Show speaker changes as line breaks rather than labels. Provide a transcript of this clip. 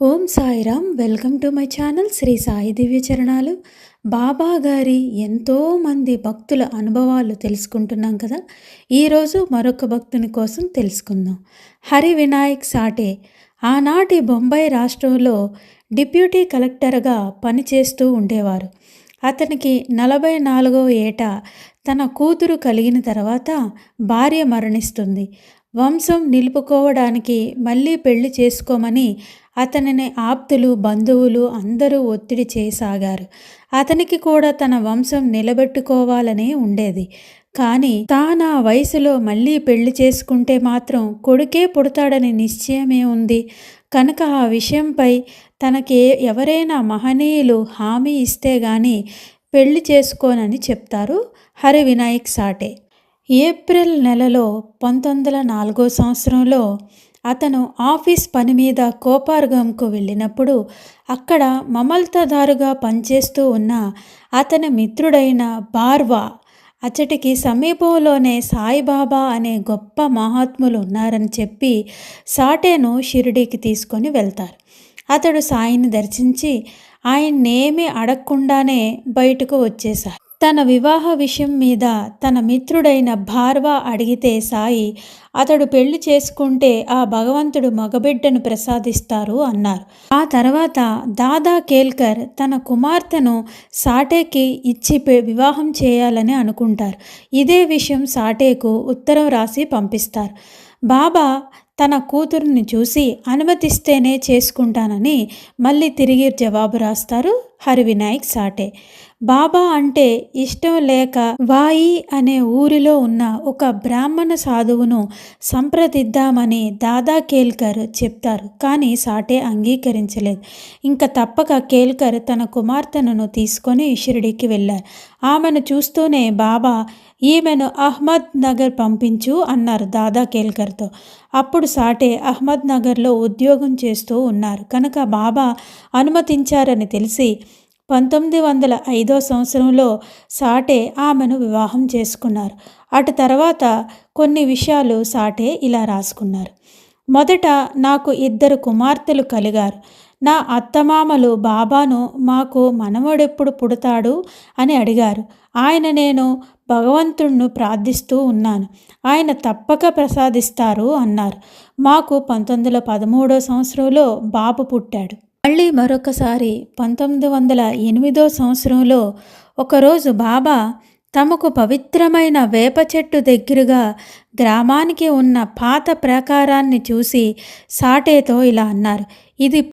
Om Sairam. Welcome to my channel Sri Sai Divya Charanalu. Baba గారి ఎంతోమంది భక్తుల అనుభవాలు తెలుసుకుంటున్నాం కదా. ఈరోజు మరొక భక్తుని కోసం తెలుసుకుందాం. హరి వినాయక్ సాటే ఆనాటి బొంబాయి రాష్ట్రంలో డిప్యూటీ కలెక్టర్గా పనిచేస్తూ ఉండేవారు. అతనికి 44వ ఏట తన కూతురు కలిగిన తర్వాత భార్య మరణిస్తుంది. వంశం నిలుపుకోవడానికి మళ్ళీ పెళ్లి చేసుకోమని అతనిని ఆప్తులు, బంధువులు అందరూ ఒత్తిడి చేయసాగారు. అతనికి కూడా తన వంశం నిలబెట్టుకోవాలనే ఉండేది. కానీ తానా వయసులో మళ్ళీ పెళ్లి చేసుకుంటే మాత్రం కొడుకే పుడతాడని నిశ్చయమే ఉంది కనుక ఆ విషయంపై తనకి ఎవరైనా మహనీయులు హామీ ఇస్తే గాని పెళ్లి చేసుకోనని చెప్తారు హరి వినాయక్ సాటే. ఏప్రిల్ నెలలో 1904 సంవత్సరంలో అతను ఆఫీస్ పని మీద కోపార్గంకు వెళ్ళినప్పుడు అక్కడ మమల్తదారుగా పనిచేస్తూ ఉన్న అతని మిత్రుడైన బార్వా అచ్చటికి సమీపంలోనే సాయిబాబా అనే గొప్ప మహాత్ములు ఉన్నారని చెప్పి సాటేను షిరిడీకి తీసుకొని వెళ్తారు. అతడు సాయిని దర్శించి ఆయన్నేమీ అడగకుండానే బయటకు వచ్చేశారు. తన వివాహ విషయం మీద తన మిత్రుడైన భార్వా అడిగితే సాయి అతడు పెళ్లి చేసుకుంటే ఆ భగవంతుడు మగబిడ్డను ప్రసాదిస్తారు అన్నారు. ఆ తర్వాత దాదా కేల్కర్ తన కుమార్తెను సాటేకి ఇచ్చి వివాహం చేయాలని అనుకుంటారు. ఇదే విషయం సాటేకు ఉత్తరం రాసి పంపిస్తారు. బాబా తన కూతురుని చూసి అనుమతిస్తేనే చేసుకుంటానని మళ్ళీ తిరిగి జవాబు రాస్తారు హరి వినాయక్ సాటే. బాబా అంటే ఇష్టం లేక వాయి అనే ఊరిలో ఉన్న ఒక బ్రాహ్మణ సాధువును సంప్రదిద్దామని దాదా కేల్కర్ చెప్తారు. కానీ సాటే అంగీకరించలేదు. ఇంకా తప్పక కేల్కర్ తన కుమార్తెను తీసుకొని షిరిడీకి వెళ్ళారు. ఆమెను చూస్తూనే బాబా ఈమెను అహ్మద్ నగర్ పంపించు అన్నారు దాదా కేల్కర్తో. అప్పుడు సాటే అహ్మద్ నగర్లో ఉద్యోగం చేస్తూ ఉన్నారు కనుక బాబా అనుమతించారని తెలిసి 1905 సంవత్సరంలో సాటే ఆమెను వివాహం చేసుకున్నారు. అటు తర్వాత కొన్ని విషయాలు సాటే ఇలా రాసుకున్నారు. మొదట నాకు 2 కుమార్తెలు కలిగారు. నా అత్తమామలు బాబాను మాకు మనవడెప్పుడు పుడతాడు అని అడిగారు. నేను భగవంతుణ్ణి ప్రార్థిస్తూ ఉన్నాను. ఆయన తప్పక ప్రసాదిస్తారు అన్నారు. మాకు 1913 సంవత్సరంలో బాబు పుట్టాడు. మళ్ళీ మరొకసారి 1908 సంవత్సరంలో ఒకరోజు బాబా తమకు పవిత్రమైన వేప చెట్టు దగ్గరగా గ్రామానికి ఉన్న పాత ప్రాకారాన్ని చూసి సాటేతో ఇలా అన్నారు. ఇది